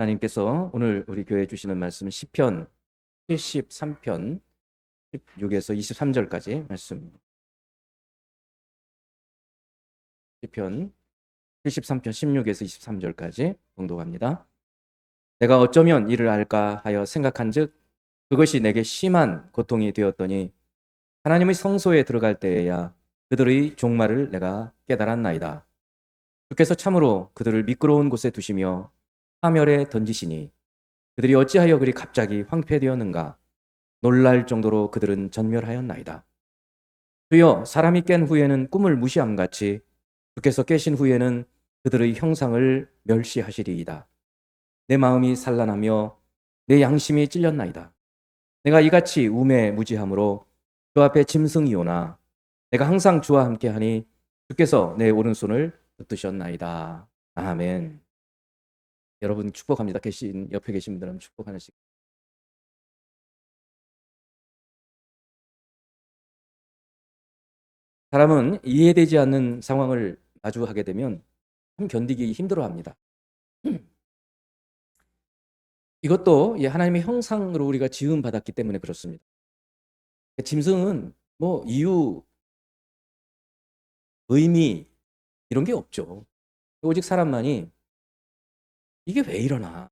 하나님께서 오늘 우리 교회에 주시는 말씀은 시편 73편 16에서 23절까지 말씀. 시편 73편 16에서 23절까지 봉독합니다. 내가 어쩌면 이를 알까 하여 생각한즉 그것이 내게 심한 고통이 되었더니 하나님의 성소에 들어갈 때에야 그들의 종말을 내가 깨달았나이다. 주께서 참으로 그들을 미끄러운 곳에 두시며 파멸에 던지시니 그들이 어찌하여 그리 갑자기 황폐되었는가. 놀랄 정도로 그들은 전멸하였나이다. 주여, 사람이 깬 후에는 꿈을 무시함같이 주께서 깨신 후에는 그들의 형상을 멸시하시리이다. 내 마음이 산란하며 내 양심이 찔렸나이다. 내가 이같이 우매무지함으로 주 앞에 짐승이오나 내가 항상 주와 함께하니 주께서 내 오른손을 붙드셨나이다. 아멘. 여러분 축복합니다. 옆에 계신 분들은 축복하는 시간. 사람은 이해되지 않는 상황을 마주하게 되면 참 견디기 힘들어합니다. 이것도 하나님의 형상으로 우리가 지음받았기 때문에 그렇습니다. 짐승은 뭐 이유, 의미 이런 게 없죠. 오직 사람만이 이게 왜 이러나?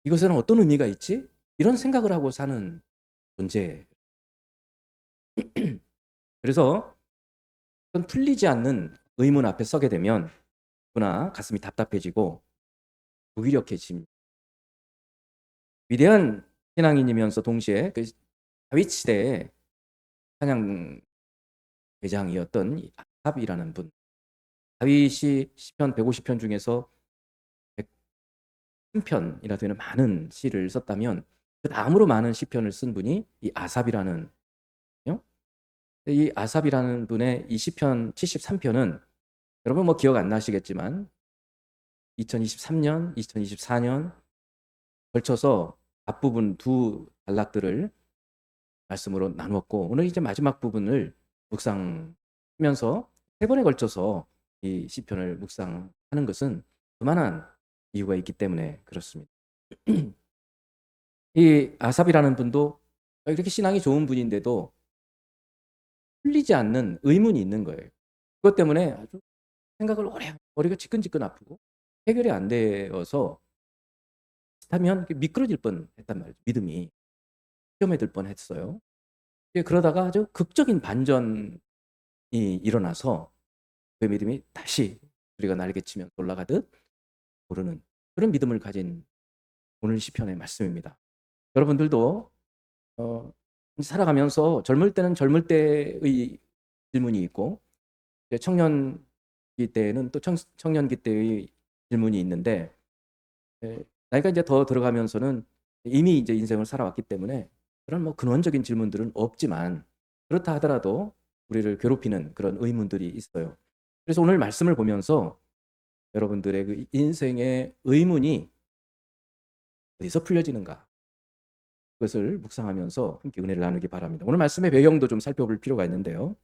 이것에는 어떤 의미가 있지? 이런 생각을 하고 사는 존재. 그래서 어떤 풀리지 않는 의문 앞에 서게 되면 누구나 가슴이 답답해지고 무기력해집니다. 위대한 신앙인이면서 동시에 그 다윗 시대의 찬양 대장이었던 아삽이라는 분. 다윗이 시편 150편 중에서 103편이나 되는 많은 시를 썼다면 그 다음으로 많은 시편을 쓴 분이 이 아삽이라는 분이요. 이 아삽이라는 분의 이 시편 73편은 여러분 뭐 기억 안 나시겠지만 2023년, 2024년 걸쳐서 앞부분 두 단락들을 말씀으로 나누었고 오늘 이제 마지막 부분을 묵상하면서 세 번에 걸쳐서 이 시편을 묵상하는 것은 그만한 이유가 있기 때문에 그렇습니다. 이 아삽이라는 분도 이렇게 신앙이 좋은 분인데도 풀리지 않는 의문이 있는 거예요. 그것 때문에 아주 생각을 오래 머리가 지끈지끈 아프고 해결이 안 되어서 하면 미끄러질 뻔했단 말이죠. 믿음이 시험에 들 뻔했어요. 그러다가 아주 극적인 반전이 일어나서 그 믿음이 다시 우리가 날개치면 올라가듯 오르는 그런 믿음을 가진 오늘 시편의 말씀입니다. 여러분들도 살아가면서 젊을 때는 젊을 때의 질문이 있고 청년기 때에는 또 청년기 때의 질문이 있는데 나이가 이제 더 들어가면서는 이미 이제 인생을 살아왔기 때문에 그런 뭐 근원적인 질문들은 없지만 그렇다 하더라도 우리를 괴롭히는 그런 의문들이 있어요. 그래서 오늘 말씀을 보면서 여러분들의 그 인생의 의문이 어디서 풀려지는가? 그것을 묵상하면서 함께 은혜를 나누기 바랍니다. 오늘 말씀의 배경도 좀 살펴볼 필요가 있는데요.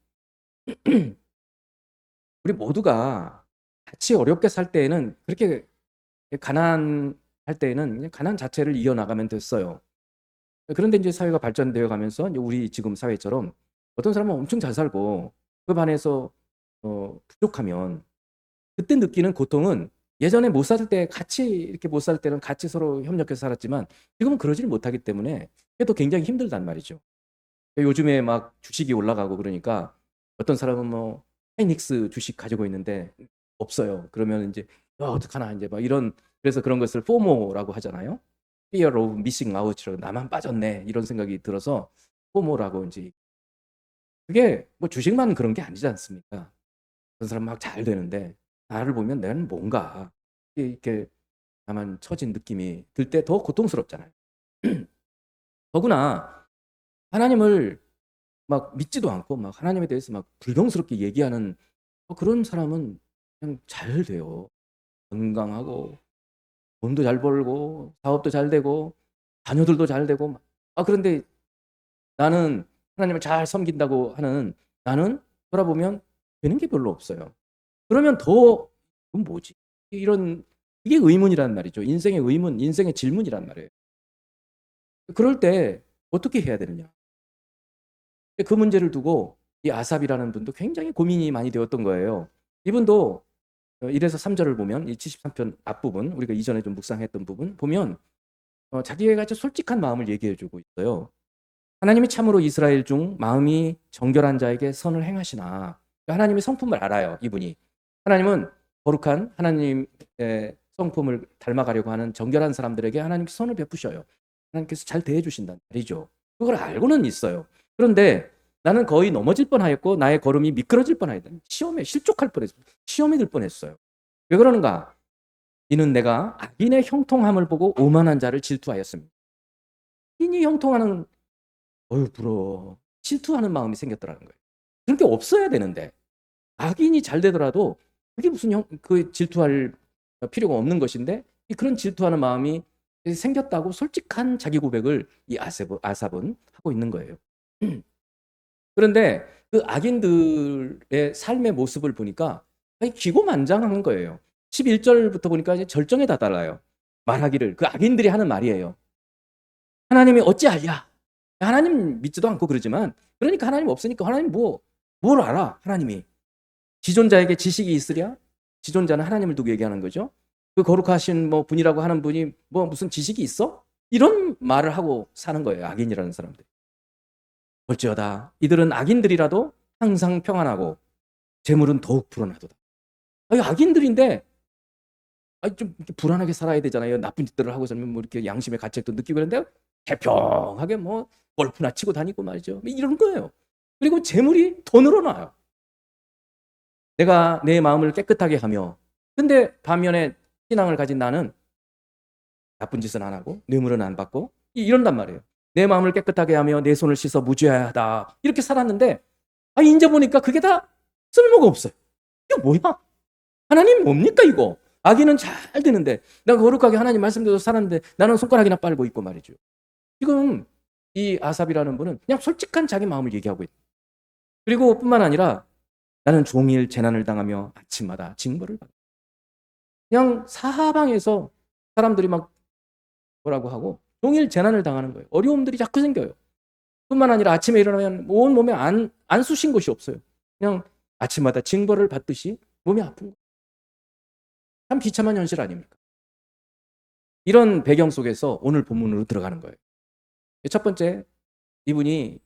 우리 모두가 같이 어렵게 살 때에는 그렇게 가난할 때에는 그냥 가난 자체를 이어나가면 됐어요. 그런데 이제 사회가 발전되어 가면서 이제 우리 지금 사회처럼 어떤 사람은 엄청 잘 살고 그 반해서 부족하면 그때 느끼는 고통은 예전에 못 살 때 같이 이렇게 못 살 때는 같이 서로 협력해서 살았지만 지금은 그러지를 못하기 때문에 그게 또 굉장히 힘들단 말이죠. 요즘에 막 주식이 올라가고 그러니까 어떤 사람은 뭐 하이닉스 주식 가지고 있는데 없어요. 그러면 인제 '야 어떡하나.' 인제 막 이런 그래서 그런 것을 포모라고 하잖아요. Fear of missing out처럼 '나만 빠졌네.' 이런 생각이 들어서 포모라고 인제 그게 뭐 주식만 그런 게 아니지 않습니까? 어떤 사람은 막 잘 되는데 나를 보면 '나는 뭔가.' 이렇게 나만 처진 느낌이 들 때 더 고통스럽잖아요. 더구나 하나님을 막 믿지도 않고 막 하나님에 대해서 막 불경스럽게 얘기하는 그런 사람은 그냥 잘 돼요. 건강하고 돈도 잘 벌고 사업도 잘 되고 자녀들도 잘 되고 그런데 나는 하나님을 잘 섬긴다고 하는 나는 돌아보면 되는 게 별로 없어요. 그러면 더 '이건 뭐지?' 이런 이게 의문이란 말이죠. 인생의 의문, 인생의 질문이란 말이에요. 그럴 때 어떻게 해야 되느냐. 그 문제를 두고 이 아삽이라는 분도 굉장히 고민이 많이 되었던 거예요. 이분도 1에서 3절을 보면 이 73편 앞부분, 우리가 이전에 좀 묵상했던 부분 보면 자기가 아주 솔직한 마음을 얘기해 주고 있어요. 하나님이 참으로 이스라엘 중 마음이 정결한 자에게 선을 행하시나. 하나님의 성품을 알아요, 이분이. 하나님은 거룩한 하나님의 성품을 닮아가려고 하는 정결한 사람들에게 하나님께서 선을 베푸셔요. 하나님께서 잘 대해주신단 말이죠. 그걸 알고는 있어요. 그런데 나는 거의 넘어질 뻔하였고 나의 걸음이 미끄러질 뻔하였다. 시험에 실족할 뻔했어요. 시험에 들 뻔했어요. 왜 그러는가? 이는 내가 악인의 형통함을 보고 오만한 자를 질투하였습니다. 악인이 형통하는 어휴 부러워. 질투하는 마음이 생겼더라는 거예요. 그런 게 없어야 되는데 악인이 잘 되더라도 그게 무슨 그 질투할 필요가 없는 것인데 그런 질투하는 마음이 생겼다고 솔직한 자기 고백을 이 아삽은 하고 있는 거예요. 그런데 그 악인들의 삶의 모습을 보니까 기고만장한 거예요. 11절부터 보니까 이제 절정에 다달라요. 말하기를 그 악인들이 하는 말이에요. 하나님이 어찌하랴? 하나님 믿지도 않고 그러지만 그러니까 하나님 없으니까 하나님 뭘 알아? 하나님이 지존자에게 지식이 있으랴? 지존자는 하나님을 두고 얘기하는 거죠. 그 거룩하신 분이라고 하는 분이 무슨 지식이 있어? 이런 말을 하고 사는 거예요. 악인이라는 사람들. 볼지어다 이들은 악인들이라도 항상 평안하고 재물은 더욱 불어나도다. 악인들인데 좀 이렇게 불안하게 살아야 되잖아요. 나쁜 짓들을 하고 살면 이렇게 양심의 가책도 느끼고 그런데 태평하게 골프나 치고 다니고 말이죠. 이런 거예요. 그리고 재물이 더 늘어나요. 내가 내 마음을 깨끗하게 하며 근데 반면에 신앙을 가진 나는 나쁜 짓은 안 하고 뇌물은 안 받고 이런단 말이에요. 내 마음을 깨끗하게 하며 내 손을 씻어 무죄하다 이렇게 살았는데 이제 보니까 그게 다 쓸모가 없어요. 이거 뭐야? 하나님 뭡니까 이거? 악인은 잘 되는데 내가 거룩하게 하나님 말씀대로 살았는데 나는 손가락이나 빨고 있고 말이죠. 지금 이 아삽이라는 분은 그냥 솔직한 자기 마음을 얘기하고 있다. 그리고 뿐만 아니라 나는 종일 재난을 당하며 아침마다 징벌을 받아. 그냥 사방에서 사람들이 막 뭐라고 하고 종일 재난을 당하는 거예요. 어려움들이 자꾸 생겨요. 뿐만 아니라 아침에 일어나면 온 몸에 안 쑤신 것이 없어요. 그냥 아침마다 징벌을 받듯이 몸이 아픈 거예요. 참 비참한 현실 아닙니까? 이런 배경 속에서 오늘 본문으로 들어가는 거예요. 첫 번째, 이분이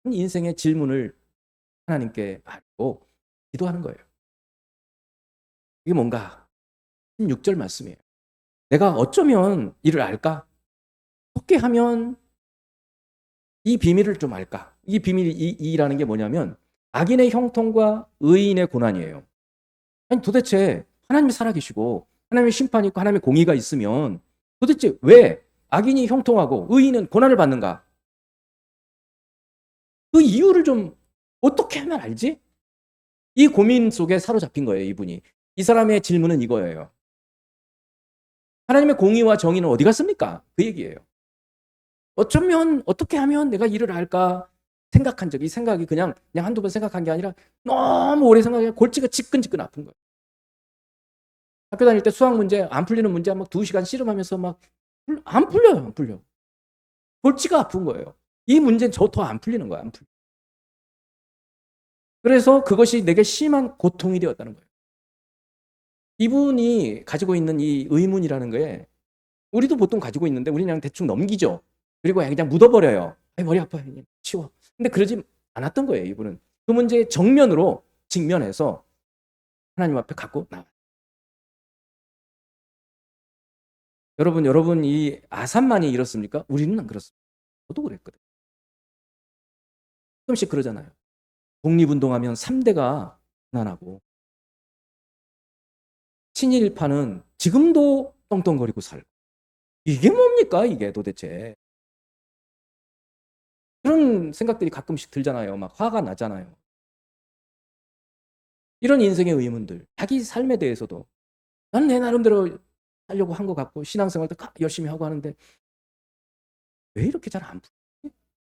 인생의 질문을 하나님께 하고 기도하는 거예요. 이게 뭔가? 16절 말씀이에요. 내가 어쩌면 이를 알까? 어떻게 하면 이 비밀을 좀 알까? 이 비밀이라는 게 뭐냐면 악인의 형통과 의인의 고난이에요. 아니 도대체 하나님이 살아계시고 하나님의 심판이 있고 하나님의 공의가 있으면 도대체 왜 악인이 형통하고 의인은 고난을 받는가? 그 이유를 좀 어떻게 하면 알지? 이 고민 속에 사로잡힌 거예요, 이분이. 이 사람의 질문은 이거예요. 하나님의 공의와 정의는 어디 갔습니까? 그 얘기예요. 어쩌면 어떻게 하면 내가 이를 알까 생각한 적이 생각이 그냥 한두 번 생각한 게 아니라 너무 오래 생각해 골치가 지끈지끈 아픈 거예요. 학교 다닐 때 수학 문제 안 풀리는 문제 막 2시간 씨름하면서 막 안 풀려요. 안 풀려. 골치가 아픈 거예요. 이 문제는 저 더 안 풀리는 거야. 안 풀려. 그래서 그것이 내게 심한 고통이 되었다는 거예요. 이분이 가지고 있는 이 의문이라는 거에 우리도 보통 가지고 있는데 우리는 그냥 대충 넘기죠. 그리고 그냥 묻어버려요. 머리 아파요. 치워. 근데 그러지 않았던 거예요. 이분은 그 문제에 정면으로 직면해서 하나님 앞에 갖고 나와요. 여러분 이 아삽만이 이렇습니까? 우리는 안 그렇습니다. 저도 그랬거든요. 가끔씩 그러잖아요. 독립운동하면 3대가 가난하고 친일파는 지금도 떵떵거리고 살고 이게 뭡니까 이게 도대체. 그런 생각들이 가끔씩 들잖아요. 막 화가 나잖아요. 이런 인생의 의문들, 자기 삶에 대해서도 나는 내 나름대로 하려고 한 것 같고 신앙생활도 열심히 하고 하는데 왜 이렇게 잘 안 풀지?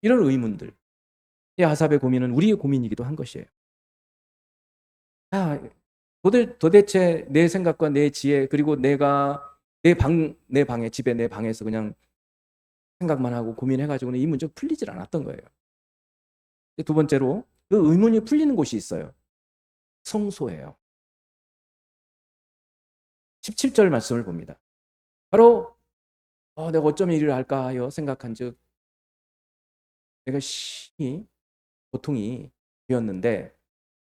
이런 의문들. 이 아삽의 고민은 우리의 고민이기도 한 것이에요. 도대체 내 생각과 내 지혜, 그리고 내가 내 방에, 집에 내 방에서 그냥 생각만 하고 고민해가지고는 이 문제가 풀리질 않았던 거예요. 두 번째로 그 의문이 풀리는 곳이 있어요. 성소예요. 17절 말씀을 봅니다. 바로 내가 어쩌면 이를 할까 하여 생각한즉 내가 심히 고통이 되었는데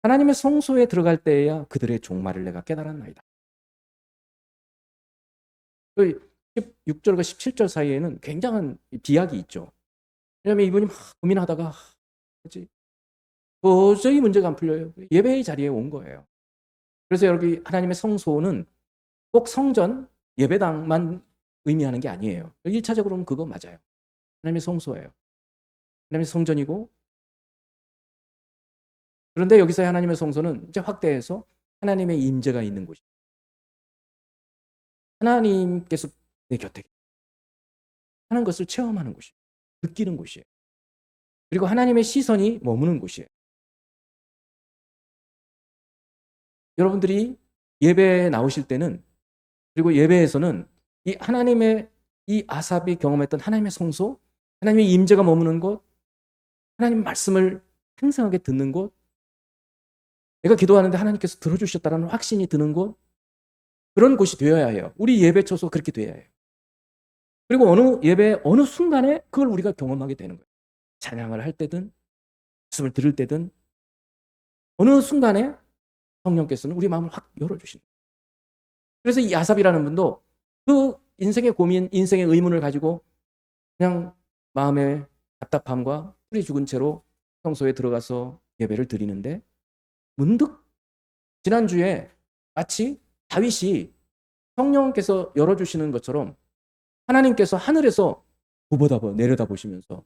하나님의 성소에 들어갈 때에야 그들의 종말을 내가 깨달았나이다. 16절과 17절 사이에는 굉장한 비약이 있죠. 왜냐하면 이분이 막 고민하다가 도저히 문제가 안 풀려요. 예배의 자리에 온 거예요. 그래서 여러분, 하나님의 성소는 꼭 성전, 예배당만 의미하는 게 아니에요. 1차적으로는 그거 맞아요. 하나님의 성소예요. 하나님의 성전이고, 그런데 여기서 하나님의 성소는 이제 확대해서 하나님의 임재가 있는 곳이에요. 하나님께서 내 곁에 하는 것을 체험하는 곳이에요. 느끼는 곳이에요. 그리고 하나님의 시선이 머무는 곳이에요. 여러분들이 예배에 나오실 때는, 그리고 예배에서는 이 하나님의, 이 아삽이 경험했던 하나님의 성소, 하나님의 임재가 머무는 곳, 하나님 말씀을 생생하게 듣는 곳, 내가 기도하는데 하나님께서 들어주셨다는 확신이 드는 곳, 그런 곳이 되어야 해요. 우리 예배처소 그렇게 되어야 해요. 그리고 어느 예배 어느 순간에 그걸 우리가 경험하게 되는 거예요. 찬양을 할 때든 말씀을 들을 때든 어느 순간에 성령께서는 우리 마음을 확 열어주시는 거예요. 그래서 이 아삽이라는 분도 그 인생의 고민, 인생의 의문을 가지고 그냥 마음의 답답함과 풀이 죽은 채로 성소에 들어가서 예배를 드리는데 문득 지난주에 마치 다윗이 성령께서 열어주시는 것처럼 하나님께서 하늘에서 내려다보시면서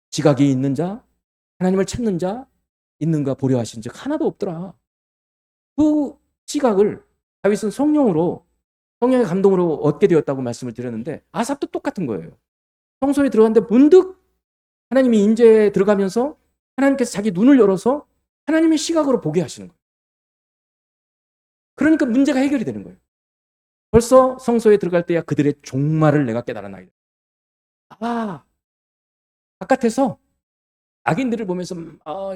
지각이 있는 자, 하나님을 찾는 자 있는가 보려 하신 즉 하나도 없더라. 그 지각을 다윗은 성령의 감동으로 얻게 되었다고 말씀을 드렸는데 아삽도 똑같은 거예요. 성소에 들어갔는데 문득 하나님이 임재에 들어가면서 하나님께서 자기 눈을 열어서 하나님의 시각으로 보게 하시는 거예요. 그러니까 문제가 해결이 되는 거예요. 벌써 성소에 들어갈 때야 그들의 종말을 내가 깨달았나이다. 바깥에서 악인들을 보면서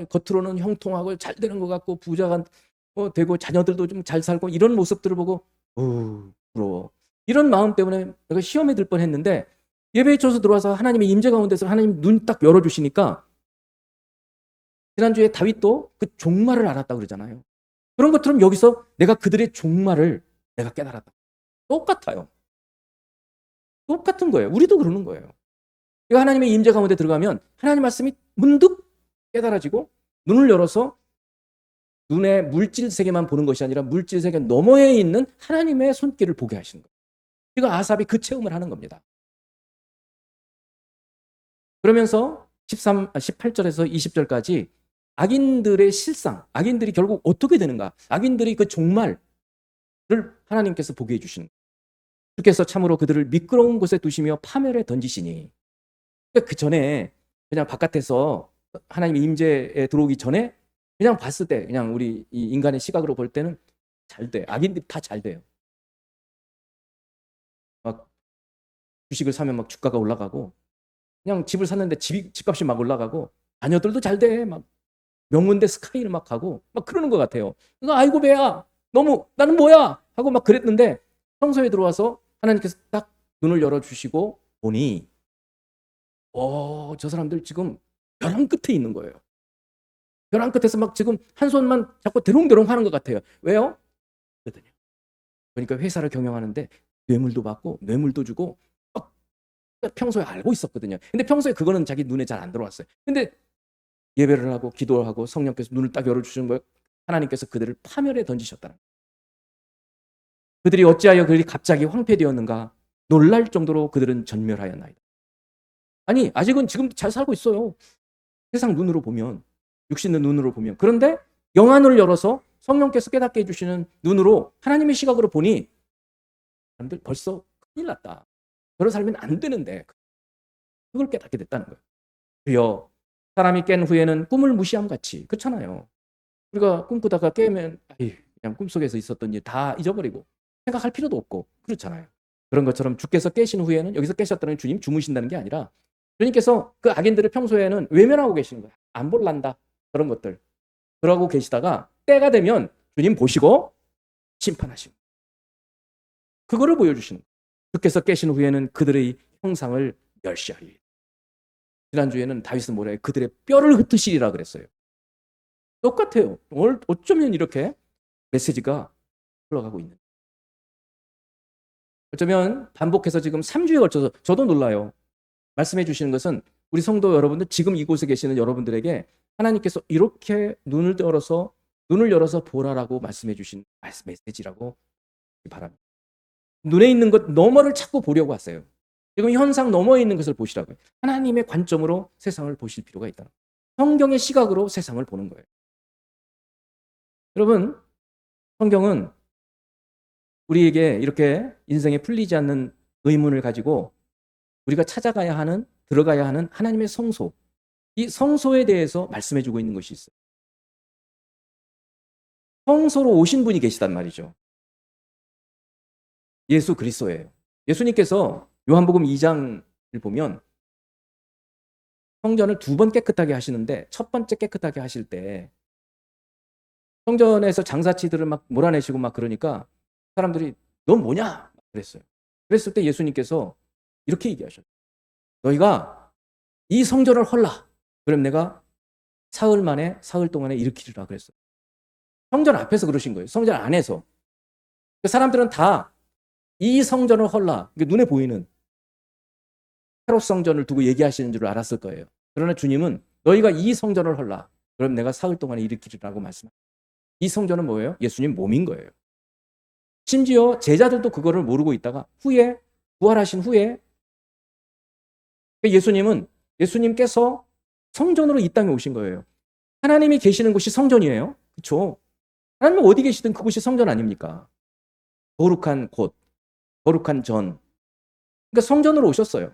겉으로는 형통하고 잘 되는 것 같고 부자가 되고 자녀들도 좀 잘 살고 이런 모습들을 보고 부러워. 이런 마음 때문에 내가 시험에 들 뻔했는데 예배에 쳐서 들어와서 하나님의 임재 가운데서 하나님 눈 딱 열어주시니까 지난주에 다윗도 그 종말을 알았다고 그러잖아요. 그런 것처럼 여기서 내가 그들의 종말을 내가 깨달았다. 똑같아요. 똑같은 거예요. 우리도 그러는 거예요. 하나님의 임재 가운데 들어가면 하나님 말씀이 문득 깨달아지고 눈을 열어서 눈의 물질 세계만 보는 것이 아니라 물질 세계 너머에 있는 하나님의 손길을 보게 하시는 거예요. 그러니까 아삽이 그 체험을 하는 겁니다. 그러면서 18절에서 20절까지 악인들의 실상, 악인들이 결국 어떻게 되는가, 악인들이 그 종말을 하나님께서 보게 해주시는 거예요. 주께서 참으로 그들을 미끄러운 곳에 두시며 파멸에 던지시니. 그러니까 그 전에 그냥 바깥에서 하나님의 임재에 들어오기 전에 그냥 봤을 때 그냥 우리 이 인간의 시각으로 볼 때는 잘 돼. 악인들이 다 잘 돼요. 막 주식을 사면 막 주가가 올라가고 그냥 집을 샀는데 집값이 막 올라가고 자녀들도 잘 돼. 막 명문대 스카이를 막 가고 막 그러는 것 같아요. 그러니까 아이고 배야 너무 나는 뭐야 하고 막 그랬는데 성소에 들어와서 하나님께서 딱 눈을 열어주시고 보니 저 사람들 지금 벼랑 끝에 있는 거예요. 벼랑 끝에서 막 지금 한 손만 잡고 대롱대롱 하는 것 같아요. 왜요? 그러니까 회사를 경영하는데 뇌물도 받고 뇌물도 주고 평소에 알고 있었거든요. 근데 평소에 그거는 자기 눈에 잘 안 들어왔어요. 근데 예배를 하고 기도를 하고 성령께서 눈을 딱 열어주시는 거예요. 하나님께서 그들을 파멸에 던지셨다는 거예요. 그들이 어찌하여 그들이 갑자기 황폐되었는가 놀랄 정도로 그들은 전멸하였나이다. 아니 아직은 지금도 잘 살고 있어요. 세상 눈으로 보면, 육신의 눈으로 보면. 그런데 영안 눈을 열어서 성령께서 깨닫게 해주시는 눈으로 하나님의 시각으로 보니 사람들 벌써 큰일 났다. 저런 살면 안 되는데 그걸 깨닫게 됐다는 거예요. 주여, 사람이 깬 후에는 꿈을 무시함 같이. 그렇잖아요. 우리가 꿈꾸다가 깨면 그냥 꿈속에서 있었던 일 다 잊어버리고 생각할 필요도 없고 그렇잖아요. 그런 것처럼 주께서 깨신 후에는 여기서 깨셨다는 주님 주무신다는 게 아니라 주님께서 그 악인들을 평소에는 외면하고 계시는 거예요. 안 볼란다. 그런 것들. 그러고 계시다가 때가 되면 주님 보시고 심판하시고 그거를 보여주시는 거예요. 주께서 깨신 후에는 그들의 형상을 멸시하리. 지난주에는 다윗은 뭐래? 그들의 뼈를 흩으시리라 그랬어요. 똑같아요. 오늘 어쩌면 이렇게 메시지가 흘러가고 있는. 어쩌면 반복해서 지금 3주에 걸쳐서 저도 놀라요. 말씀해 주시는 것은 우리 성도 여러분들 지금 이곳에 계시는 여러분들에게 하나님께서 이렇게 눈을 열어서 보라라고 말씀해 주신 메시지라고 바랍니다. 눈에 있는 것 너머를 자꾸 보려고 하세요. 지금 현상 너머에 있는 것을 보시라고요. 하나님의 관점으로 세상을 보실 필요가 있다. 성경의 시각으로 세상을 보는 거예요. 여러분, 성경은 우리에게 이렇게 인생에 풀리지 않는 의문을 가지고 우리가 찾아가야 하는, 들어가야 하는 하나님의 성소, 이 성소에 대해서 말씀해 주고 있는 것이 있어요. 성소로 오신 분이 계시단 말이죠. 예수 그리스도예요. 예수님께서 요한복음 2장을 보면 성전을 2번 깨끗하게 하시는데 첫 번째 깨끗하게 하실 때 성전에서 장사치들을 막 몰아내시고 막 그러니까 사람들이 넌 뭐냐? 그랬어요. 그랬을 때 예수님께서 이렇게 얘기하셨어요. 너희가 이 성전을 헐라. 그럼 내가 사흘 동안에 일으키리라 그랬어요. 성전 앞에서 그러신 거예요. 성전 안에서. 그 사람들은 다 이 성전을 헐라. 눈에 보이는 헤롯 성전을 두고 얘기하시는 줄 알았을 거예요. 그러나 주님은 너희가 이 성전을 헐라. 그럼 내가 사흘 동안에 일으키리라고 말씀합니다. 이 성전은 뭐예요? 예수님 몸인 거예요. 심지어 제자들도 그거를 모르고 있다가 후에 부활하신 후에 예수님께서 성전으로 이 땅에 오신 거예요. 하나님이 계시는 곳이 성전이에요. 그렇죠? 하나님은 어디 계시든 그곳이 성전 아닙니까? 거룩한 곳, 거룩한 전. 그러니까 성전으로 오셨어요.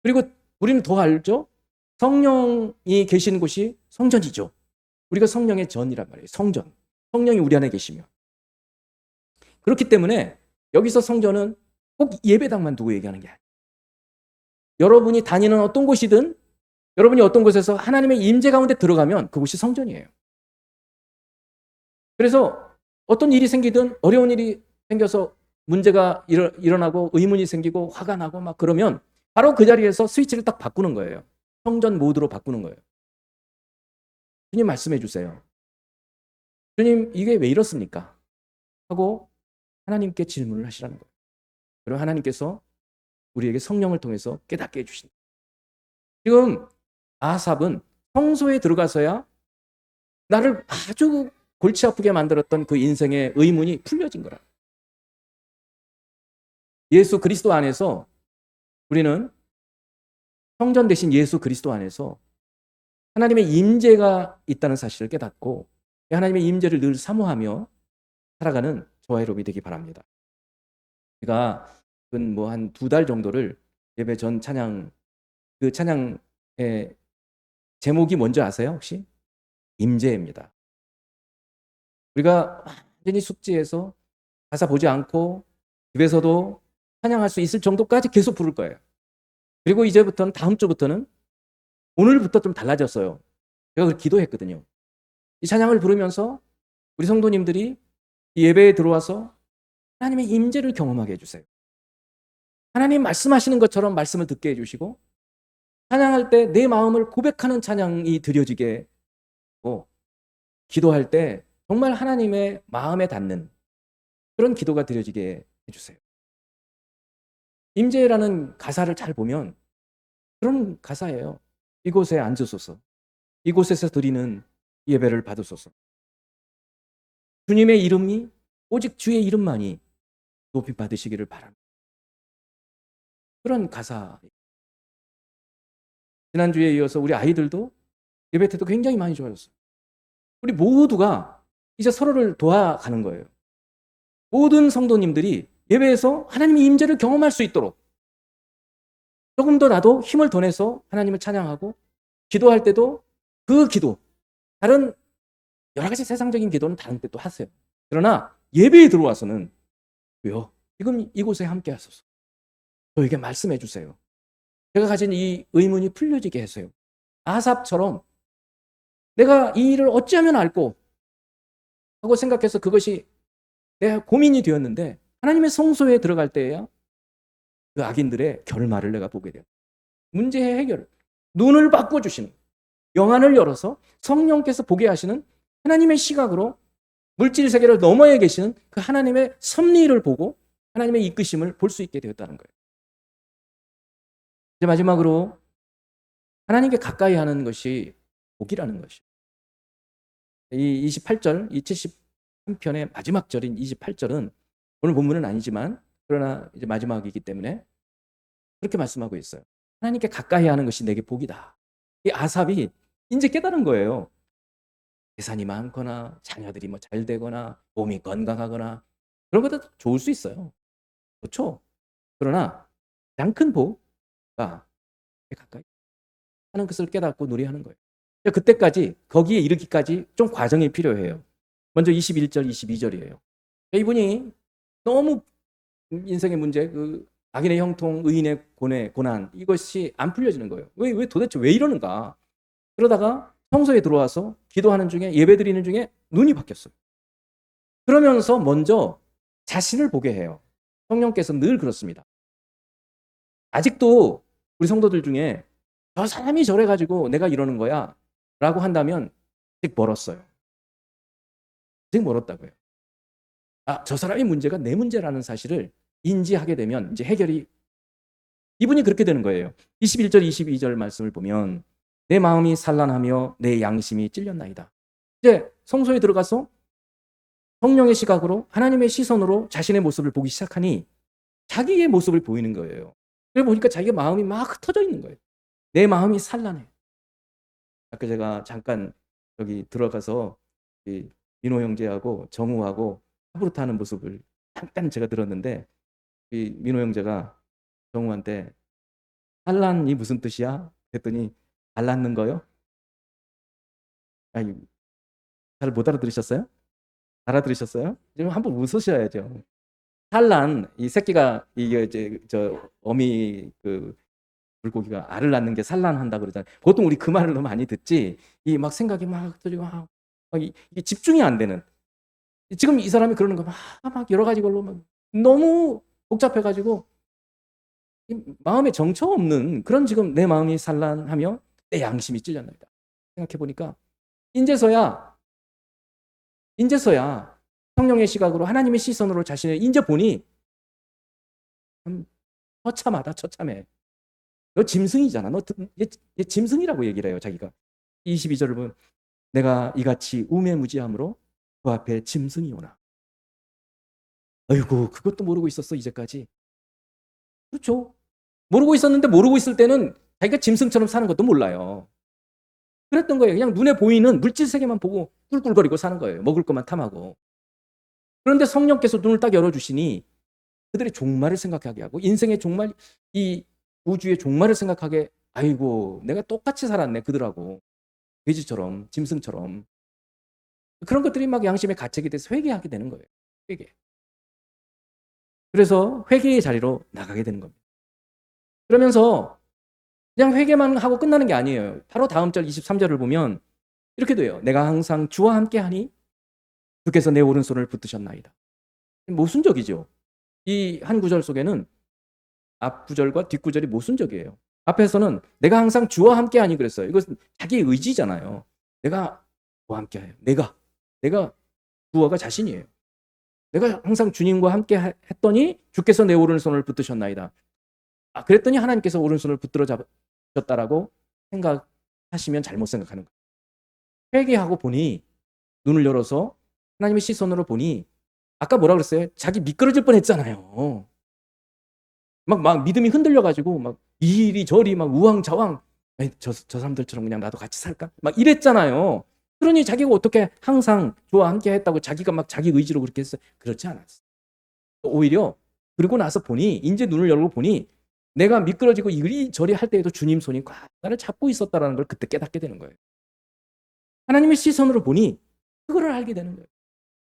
그리고 우리는 더 알죠? 성령이 계시는 곳이 성전이죠. 우리가 성령의 전이란 말이에요. 성전. 성령이 우리 안에 계시면. 그렇기 때문에 여기서 성전은 꼭 예배당만 두고 얘기하는 게 아니에요. 여러분이 다니는 어떤 곳이든 여러분이 어떤 곳에서 하나님의 임재 가운데 들어가면 그곳이 성전이에요. 그래서 어떤 일이 생기든 어려운 일이 생겨서 문제가 일어나고 의문이 생기고 화가 나고 막 그러면 바로 그 자리에서 스위치를 딱 바꾸는 거예요. 성전 모드로 바꾸는 거예요. 주님 말씀해 주세요. 주님 이게 왜 이렇습니까? 하고 하나님께 질문을 하시라는 거예요. 그리고 하나님께서 우리에게 성령을 통해서 깨닫게 해주신다. 지금 아삽은 성소에 들어가서야 나를 아주 골치 아프게 만들었던 그 인생의 의문이 풀려진 거라. 예수 그리스도 안에서 우리는 성전 대신 예수 그리스도 안에서 하나님의 임재가 있다는 사실을 깨닫고 하나님의 임재를 늘 사모하며 살아가는 저와 여러분이 되기 바랍니다. 제가 한 2달 정도를 예배 전 찬양, 그 찬양의 제목이 뭔지 아세요 혹시? 임재입니다. 우리가 완전히 숙지해서 가사 보지 않고 집에서도 찬양할 수 있을 정도까지 계속 부를 거예요. 그리고 이제부터는 다음 주부터는 오늘부터 좀 달라졌어요. 제가 기도했거든요. 이 찬양을 부르면서 우리 성도님들이 이 예배에 들어와서 하나님의 임재를 경험하게 해주세요. 하나님 말씀하시는 것처럼 말씀을 듣게 해주시고 찬양할 때 내 마음을 고백하는 찬양이 드려지게 하고 기도할 때 정말 하나님의 마음에 닿는 그런 기도가 드려지게 해주세요. 임재라는 가사를 잘 보면 그런 가사예요. 이곳에 앉으소서. 이곳에서 드리는 예배를 받으소서. 주님의 이름이 오직 주의 이름만이 높이 받으시기를 바랍니다. 그런 가사. 지난주에 이어서 우리 아이들도 예배 때도 굉장히 많이 좋아졌어요. 우리 모두가 이제 서로를 도와가는 거예요. 모든 성도님들이 예배에서 하나님의 임재를 경험할 수 있도록 조금 더 나도 힘을 더 내서 하나님을 찬양하고 기도할 때도 그 기도, 다른 여러 가지 세상적인 기도는 다른 때 또 하세요. 그러나 예배에 들어와서는 주여 지금 이곳에 함께 하소서. 저에게 말씀해 주세요. 제가 가진 이 의문이 풀려지게 해서요. 아삽처럼 내가 이 일을 어찌하면 알고 하고 생각해서 그것이 내 고민이 되었는데 하나님의 성소에 들어갈 때에야 그 악인들의 결말을 내가 보게 돼요. 문제의 해결을 눈을 바꿔주시는, 영안을 열어서 성령께서 보게 하시는 하나님의 시각으로 물질 세계를 너머에 계시는 그 하나님의 섭리를 보고 하나님의 이끄심을 볼 수 있게 되었다는 거예요. 이제 마지막으로 하나님께 가까이 하는 것이 복이라는 것이에요. 이 28절, 이 73편의 마지막 절인 28절은 오늘 본문은 아니지만 그러나 이제 마지막이기 때문에 그렇게 말씀하고 있어요. 하나님께 가까이 하는 것이 내게 복이다. 이 아삽이 이제 깨달은 거예요. 재산이 많거나 자녀들이 뭐 잘 되거나 몸이 건강하거나 그런 것도 좋을 수 있어요. 그렇죠? 그러나 가장 큰 복가 가까이 하는 것을 깨닫고 누리하는 거예요. 그때까지 거기에 이르기까지 좀 과정이 필요해요. 먼저 21절, 22절이에요. 이분이 너무 인생의 문제, 그 악인의 형통, 의인의 고난 이것이 안 풀려지는 거예요. 왜 도대체 왜 이러는가? 그러다가 성소에 들어와서 기도하는 중에 예배드리는 중에 눈이 바뀌었어요. 그러면서 먼저 자신을 보게 해요. 성령께서 늘 그렇습니다. 아직도 우리 성도들 중에 저 사람이 저래가지고 내가 이러는 거야 라고 한다면 아직 멀었어요. 아직 멀었다고요. 저 사람의 문제가 내 문제라는 사실을 인지하게 되면 이제 해결이 이분이 그렇게 되는 거예요. 21절 22절 말씀을 보면 내 마음이 산란하며 내 양심이 찔렸나이다. 이제 성소에 들어가서 성령의 시각으로 하나님의 시선으로 자신의 모습을 보기 시작하니 자기의 모습을 보이는 거예요. 그래 보니까 자기가 마음이 막 흩어져 있는 거예요. 내 마음이 산란해. 아까 제가 잠깐 여기 들어가서 민호 형제하고 정우하고 하부르트 하는 모습을 잠깐 제가 들었는데 이 민호 형제가 정우한테 산란이 무슨 뜻이야? 그랬더니 알랐는 거요? 아니, 잘 못 알아들으셨어요? 알아들으셨어요? 지금 한번 웃으셔야죠. 산란, 이 새끼가 이게 이제 저 어미 그 물고기가 알을 낳는 게 산란한다 그러잖아요. 보통 우리 그 말을 너무 많이 듣지. 이 막 생각이 막 터지고 막 이게 집중이 안 되는. 지금 이 사람이 그러는 거 막 여러 가지 걸로 너무 복잡해가지고 마음에 정처 없는 그런 지금 내 마음이 산란하며 내 양심이 찔렸나이다. 생각해 보니까 인제서야 성령의 시각으로 하나님의 시선으로 자신을 인제 보니 참 처참해. 너 짐승이잖아. 얘 짐승이라고 얘기를 해요, 자기가. 22절을 보면 내가 이같이 우매무지함으로 그 앞에 짐승이 오나. 아이고, 그것도 모르고 있었어, 이제까지. 그렇죠. 모르고 있었는데 모르고 있을 때는 자기가 짐승처럼 사는 것도 몰라요. 그랬던 거예요. 그냥 눈에 보이는 물질 세계만 보고 꿀꿀거리고 사는 거예요. 먹을 것만 탐하고. 그런데 성령께서 눈을 딱 열어주시니 그들의 종말을 생각하게 하고 인생의 종말, 이 우주의 종말을 생각하게 아이고 내가 똑같이 살았네 그들하고 돼지처럼 짐승처럼 그런 것들이 막 양심의 가책이 돼서 회개하게 되는 거예요. 회개. 그래서 회개의 자리로 나가게 되는 겁니다. 그러면서 그냥 회개만 하고 끝나는 게 아니에요. 바로 다음 절 23절을 보면 이렇게 돼요. 내가 항상 주와 함께하니 주께서 내 오른손을 붙드셨나이다. 모순적이죠. 이 한 구절 속에는 앞 구절과 뒷 구절이 모순적이에요. 앞에서는 내가 항상 주와 함께하니 그랬어요. 이것은 자기의 의지잖아요. 내가 주와 함께해요. 내가 주어가 자신이에요. 내가 항상 주님과 함께 했더니 주께서 내 오른손을 붙드셨나이다. 그랬더니 하나님께서 오른손을 붙들어 잡으셨다라고 생각하시면 잘못 생각하는 거예요. 회개하고 보니 눈을 열어서 하나님의 시선으로 보니 아까 뭐라 그랬어요? 자기 미끄러질 뻔했잖아요. 막 믿음이 흔들려가지고 막 이리저리 막 우왕좌왕 저 사람들처럼 그냥 나도 같이 살까? 막 이랬잖아요. 그러니 자기가 어떻게 항상 주와 함께 했다고 자기가 막 자기 의지로 그렇게 했어요? 그렇지 않았어요. 오히려 그러고 나서 보니 이제 눈을 열고 보니 내가 미끄러지고 이리저리 할 때에도 주님 손이 꽉 나를 잡고 있었다라는 걸 그때 깨닫게 되는 거예요. 하나님의 시선으로 보니 그거를 알게 되는 거예요.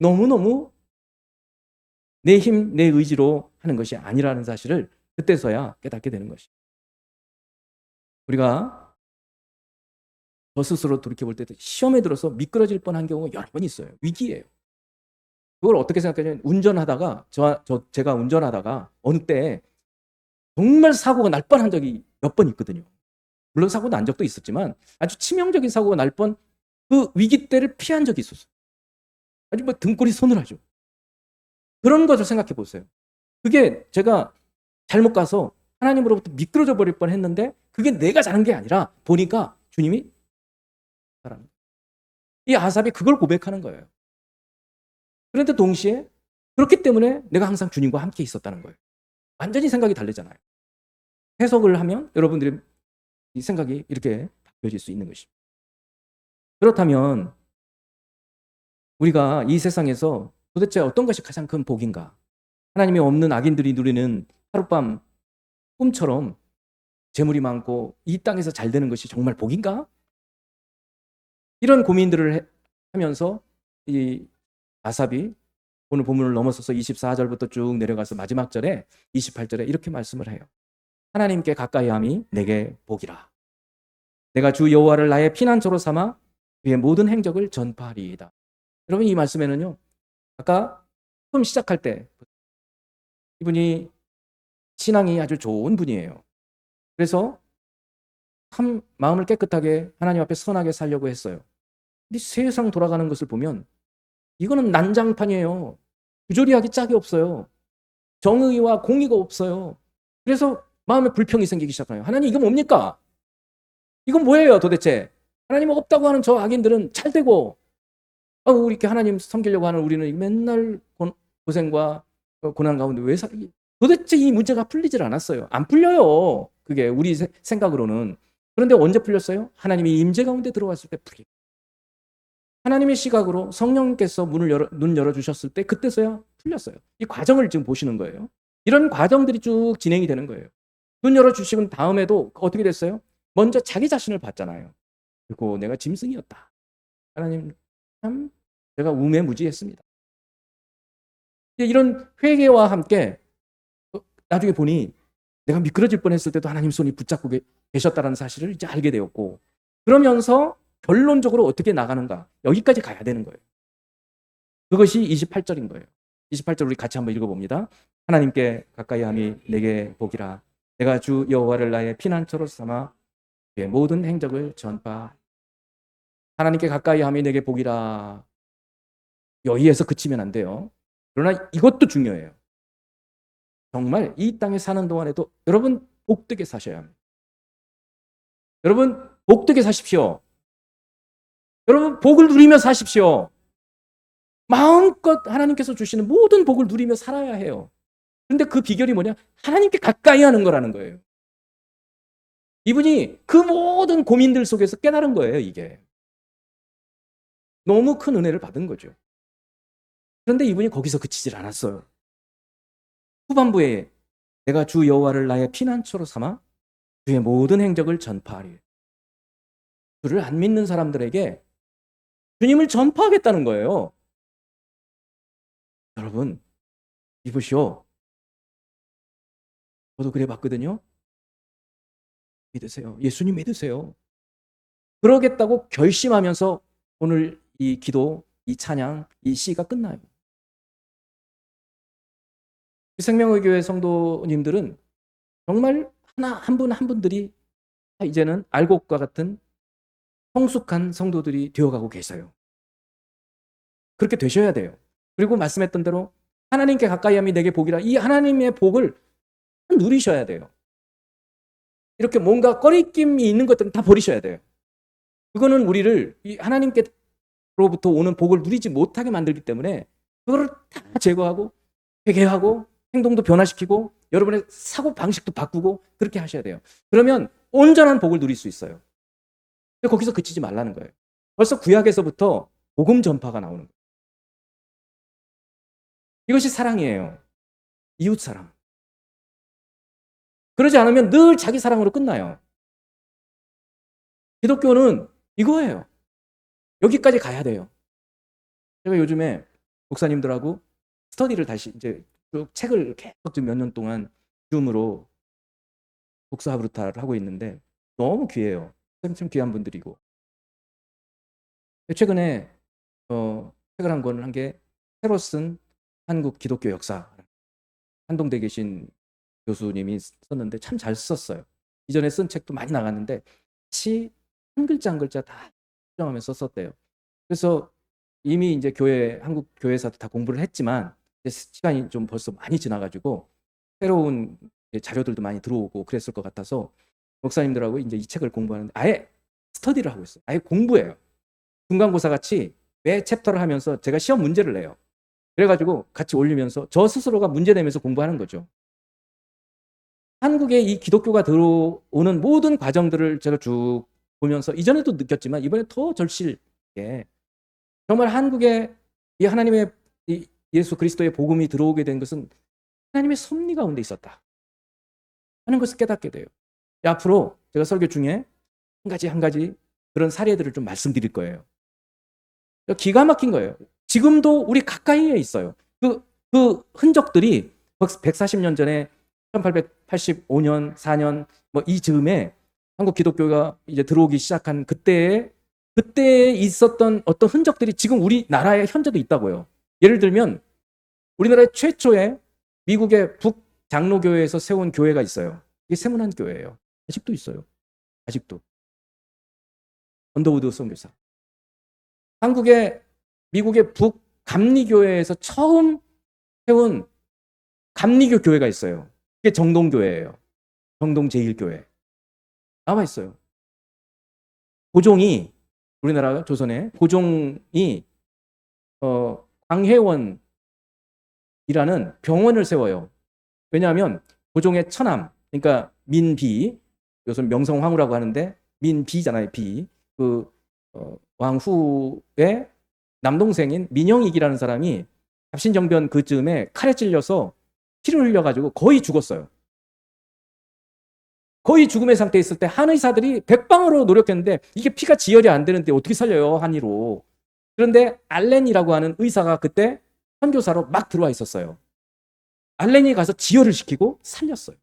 너무너무 내 힘, 내 의지로 하는 것이 아니라는 사실을 그때서야 깨닫게 되는 것이죠. 우리가 저 스스로 돌이켜볼 때도 시험에 들어서 미끄러질 뻔한 경우가 여러 번 있어요. 위기예요. 그걸 어떻게 생각하냐면 운전하다가 제가 운전하다가 어느 때 정말 사고가 날 뻔한 적이 몇 번 있거든요. 물론 사고 난 적도 있었지만 아주 치명적인 사고가 날 뻔 그 위기 때를 피한 적이 있었어요. 아주 뭐 등골이 서늘하죠. 그런 것을 생각해 보세요. 그게 제가 잘못 가서 하나님으로부터 미끄러져 버릴 뻔했는데 그게 내가 잘한 게 아니라 보니까 주님이 잘한 거예요. 이 아삽이 그걸 고백하는 거예요. 그런데 동시에 그렇기 때문에 내가 항상 주님과 함께 있었다는 거예요. 완전히 생각이 다르잖아요. 해석을 하면 여러분들의 이 생각이 이렇게 바뀌어질 수 있는 것입니다. 그렇다면 우리가 이 세상에서 도대체 어떤 것이 가장 큰 복인가? 하나님이 없는 악인들이 누리는 하룻밤 꿈처럼 재물이 많고 이 땅에서 잘 되는 것이 정말 복인가? 이런 고민들을 하면서 이 아삽이 오늘 본문을 넘어서서 24절부터 쭉 내려가서 마지막 절에 28절에 이렇게 말씀을 해요. 하나님께 가까이함이 내게 복이라. 내가 주 여호와를 나의 피난처로 삼아 그의 모든 행적을 전파하리이다. 여러분 이 말씀에는요. 아까 처음 시작할 때 이분이 신앙이 아주 좋은 분이에요. 그래서 참 마음을 깨끗하게 하나님 앞에 선하게 살려고 했어요. 근데 세상 돌아가는 것을 보면 이거는 난장판이에요. 부조리하기 짝이 없어요. 정의와 공의가 없어요. 그래서 마음에 불평이 생기기 시작해요. 하나님 이거 뭡니까? 이건 뭐예요 도대체? 하나님 없다고 하는 저 악인들은 잘 되고 우리 이렇게 하나님 섬기려고 하는 우리는 맨날 고생과 고난 가운데 왜 도대체 이 문제가 풀리질 않았어요. 안 풀려요. 그게 우리 생각으로는. 그런데 언제 풀렸어요? 하나님이 임재 가운데 들어왔을 때 풀려요. 하나님의 시각으로 성령께서 눈 열어주셨을 때 그때서야 풀렸어요. 이 과정을 지금 보시는 거예요. 이런 과정들이 쭉 진행이 되는 거예요. 눈 열어주시고 다음에도 어떻게 됐어요? 먼저 자기 자신을 봤잖아요. 그리고 내가 짐승이었다. 하나님 참 제가 우매무지했습니다. 이런 회개와 함께 나중에 보니 내가 미끄러질 뻔했을 때도 하나님 손이 붙잡고 계셨다는 사실을 이제 알게 되었고 그러면서 결론적으로 어떻게 나가는가 여기까지 가야 되는 거예요. 그것이 28절인 거예요. 28절 우리 같이 한번 읽어봅니다. 하나님께 가까이함이 내게 복이라. 내가 주 여호와를 나의 피난처로 삼아 그의 모든 행적을 전파. 하나님께 가까이함이 내게 복이라. 여기에서 그치면 안 돼요. 그러나 이것도 중요해요. 정말 이 땅에 사는 동안에도 여러분 복되게 사셔야 합니다. 여러분 복되게 사십시오. 여러분 복을 누리며 사십시오. 마음껏 하나님께서 주시는 모든 복을 누리며 살아야 해요. 그런데 그 비결이 뭐냐? 하나님께 가까이 하는 거라는 거예요. 이분이 그 모든 고민들 속에서 깨달은 거예요. 이게 너무 큰 은혜를 받은 거죠. 그런데 이분이 거기서 그치질 않았어요. 후반부에 내가 주 여호와를 나의 피난처로 삼아 주의 모든 행적을 전파하리. 주를 안 믿는 사람들에게 주님을 전파하겠다는 거예요. 여러분 이보시오. 저도 그래 봤거든요. 믿으세요. 예수님 믿으세요. 그러겠다고 결심하면서 오늘 이 기도, 이 찬양, 이 시가 끝나요. 생명의 교회 성도님들은 정말 한 분 한 분들이 이제는 알곡과 같은 성숙한 성도들이 되어가고 계세요. 그렇게 되셔야 돼요. 그리고 말씀했던 대로 하나님께 가까이함이 내게 복이라. 이 하나님의 복을 누리셔야 돼요. 이렇게 뭔가 꺼리낌이 있는 것들은 다 버리셔야 돼요. 그거는 우리를 이 하나님께로부터 오는 복을 누리지 못하게 만들기 때문에 그거를 다 제거하고 회개하고 행동도 변화시키고 여러분의 사고 방식도 바꾸고 그렇게 하셔야 돼요. 그러면 온전한 복을 누릴 수 있어요. 근데 거기서 그치지 말라는 거예요. 벌써 구약에서부터 복음 전파가 나오는 거예요. 이것이 사랑이에요. 이웃 사랑. 그러지 않으면 늘 자기 사랑으로 끝나요. 기독교는 이거예요. 여기까지 가야 돼요. 제가 요즘에 목사님들하고 스터디를 다시 이제 쭉 책을 계속 몇 년 동안 줌으로 복사하브루타를 하고 있는데 너무 귀해요. 참 귀한 분들이고. 최근에 책을 한 권을 한 게 새로 쓴 한국 기독교 역사. 한동대 계신 교수님이 썼는데 참 잘 썼어요. 이전에 쓴 책도 많이 나갔는데 같이 한 글자 한 글자 다 수정하면서 썼대요. 그래서 이미 이제 한국 교회에서도 다 공부를 했지만 시간이 좀 벌써 많이 지나가지고 새로운 자료들도 많이 들어오고 그랬을 것 같아서 목사님들하고 이제 이 책을 공부하는데 아예 스터디를 하고 있어요. 아예 공부해요. 중간고사 같이 매 챕터를 하면서 제가 시험 문제를 내요. 그래가지고 같이 올리면서 저 스스로가 문제 내면서 공부하는 거죠. 한국에 이 기독교가 들어오는 모든 과정들을 제가 쭉 보면서 이전에도 느꼈지만 이번에 더 절실하게 정말 한국에 이 하나님의 이 예수 그리스도의 복음이 들어오게 된 것은 하나님의 섭리 가운데 있었다 하는 것을 깨닫게 돼요. 앞으로 제가 설교 중에 한 가지 그런 사례들을 좀 말씀드릴 거예요. 기가 막힌 거예요. 지금도 우리 가까이에 있어요. 그 흔적들이 140년 전에 1885년, 4년 뭐 이 즈음에 한국 기독교가 이제 들어오기 시작한 그때에 있었던 어떤 흔적들이 지금 우리나라에 현재도 있다고요. 예를 들면 우리나라의 최초의 미국의 북장로교회에서 세운 교회가 있어요. 이게 세문안 교회예요. 아직도 있어요. 아직도. 언더우드 선교사. 미국의 북감리교회에서 처음 세운 감리교 교회가 있어요. 그게 정동교회예요. 정동제일교회. 나와 있어요. 고종이 우리나라 조선에 고종이 광해원이라는 병원을 세워요. 왜냐하면 고종의 처남, 그러니까 민비, 요즘 명성황후라고 하는데 민비잖아요. 비. 왕후의 남동생인 민영익이라는 사람이 갑신정변 그쯤에 칼에 찔려서 피를 흘려가지고 거의 죽었어요. 거의 죽음의 상태에 있을 때 한의사들이 백방으로 노력했는데 이게 피가 지혈이 안 되는데 어떻게 살려요, 한의로. 그런데 알렌이라고 하는 의사가 그때 선교사로 막 들어와 있었어요. 알렌이 가서 지혈을 시키고 살렸어요.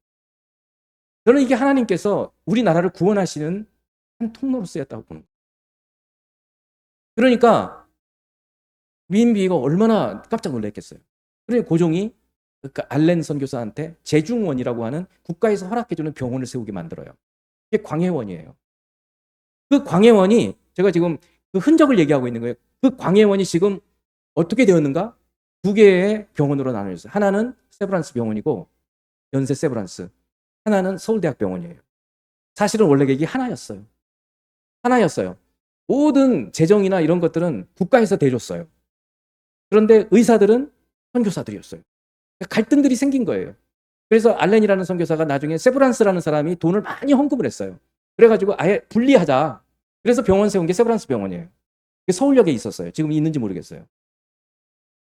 저는 이게 하나님께서 우리나라를 구원하시는 한 통로로 쓰였다고 보는 거예요. 그러니까 민비가 얼마나 깜짝 놀랐겠어요. 그러니 고종이 알렌 선교사한테 제중원이라고 하는 국가에서 허락해주는 병원을 세우게 만들어요. 이게 광해원이에요. 그 광해원이 제가 지금 그 흔적을 얘기하고 있는 거예요. 그 광해원이 지금 어떻게 되었는가? 두 개의 병원으로 나눠졌어요. 하나는 세브란스 병원이고 연세 세브란스. 하나는 서울대학 병원이에요. 사실은 원래 이게 하나였어요. 모든 재정이나 이런 것들은 국가에서 대줬어요. 그런데 의사들은 선교사들이었어요. 갈등들이 생긴 거예요. 그래서 알렌이라는 선교사가 나중에 세브란스라는 사람이 돈을 많이 헌금을 했어요. 그래가지고 아예 분리하자. 그래서 병원 세운 게 세브란스 병원이에요. 서울역에 있었어요. 지금 있는지 모르겠어요.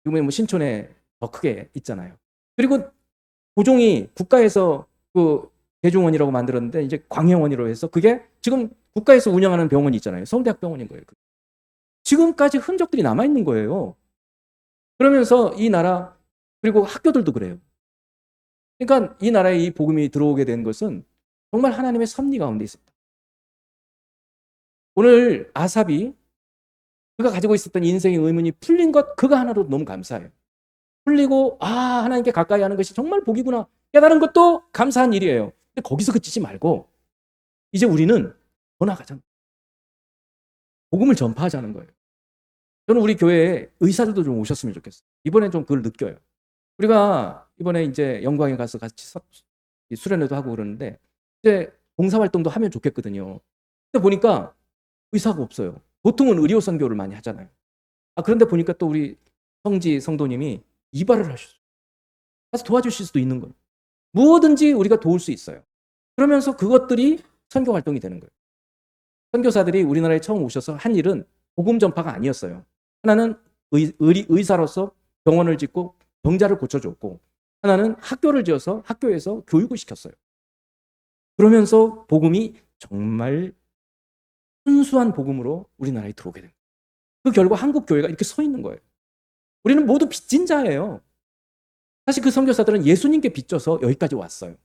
지금 뭐 신촌에 더 크게 있잖아요. 그리고 고종이 국가에서 그 대중원이라고 만들었는데 이제 광해원이라고 해서 그게 지금 국가에서 운영하는 병원이 있잖아요. 서울대학 병원인 거예요. 지금까지 흔적들이 남아있는 거예요. 그러면서 이 나라 그리고 학교들도 그래요. 그러니까 이 나라에 이 복음이 들어오게 된 것은 정말 하나님의 섭리 가운데 있습니다. 오늘 아삽이 그가 가지고 있었던 인생의 의문이 풀린 것 그거 하나로 너무 감사해요. 풀리고 하나님께 가까이 하는 것이 정말 복이구나 깨달은 것도 감사한 일이에요. 근데 거기서 그치지 말고 이제 우리는 더 나가자는 거예요. 복음을 전파하자는 거예요. 저는 우리 교회에 의사들도 좀 오셨으면 좋겠어요. 이번엔 좀 그걸 느껴요. 우리가 이번에 이제 영광에 가서 같이 수련회도 하고 그러는데 이제 봉사활동도 하면 좋겠거든요. 근데 보니까 의사가 없어요. 보통은 의료 선교를 많이 하잖아요. 그런데 보니까 또 우리 성지 성도님이 이발을 하셨어요. 가서 도와주실 수도 있는 거예요. 무엇든지 우리가 도울 수 있어요. 그러면서 그것들이 선교 활동이 되는 거예요. 선교사들이 우리나라에 처음 오셔서 한 일은 복음 전파가 아니었어요. 하나는 의사로서 병원을 짓고 병자를 고쳐줬고 하나는 학교를 지어서 학교에서 교육을 시켰어요. 그러면서 복음이 정말 순수한 복음으로 우리나라에 들어오게 됩니다. 그 결과 한국 교회가 이렇게 서 있는 거예요. 우리는 모두 빚진 자예요. 사실 그 선교사들은 예수님께 빚져서 여기까지 왔어요.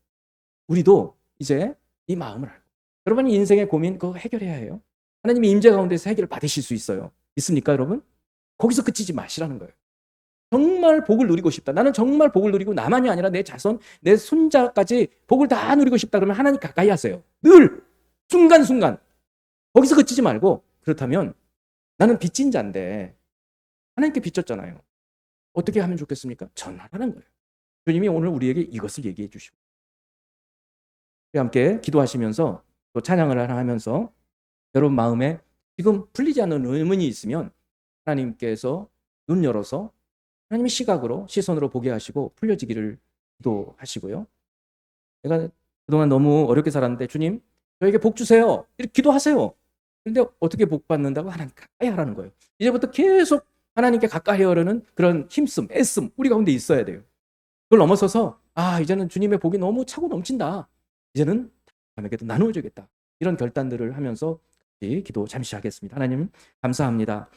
우리도 이제 이 마음을 알고 여러분이 인생의 고민 그거 해결해야 해요. 하나님의 임재 가운데서 해결을 받으실 수 있어요. 있습니까, 여러분? 거기서 그치지 마시라는 거예요. 정말 복을 누리고 싶다. 나는 정말 복을 누리고 나만이 아니라 내 자손, 내 손자까지 복을 다 누리고 싶다. 그러면 하나님 가까이 하세요. 늘 순간순간 거기서 그치지 말고, 그렇다면 나는 빚진 자인데 하나님께 빚졌잖아요. 어떻게 하면 좋겠습니까? 전하라는 거예요. 주님이 오늘 우리에게 이것을 얘기해 주시고, 함께 기도하시면서 또 찬양을 하면서 여러분 마음에 지금 풀리지 않는 의문이 있으면 하나님께서 눈 열어서 하나님의 시각으로, 시선으로 보게 하시고 풀려지기를 기도하시고요. 내가 그동안 너무 어렵게 살았는데 주님 저에게 복 주세요, 이렇게 기도하세요. 그런데 어떻게 복 받는다고? 하나님 가까이 하라는 거예요. 이제부터 계속 하나님께 가까이 하려는 그런 힘씀, 애씀 우리 가운데 있어야 돼요. 그걸 넘어서서 이제는 주님의 복이 너무 차고 넘친다, 이제는 남에게도 나누어주겠다, 이런 결단들을 하면서 기도 잠시 하겠습니다. 하나님 감사합니다.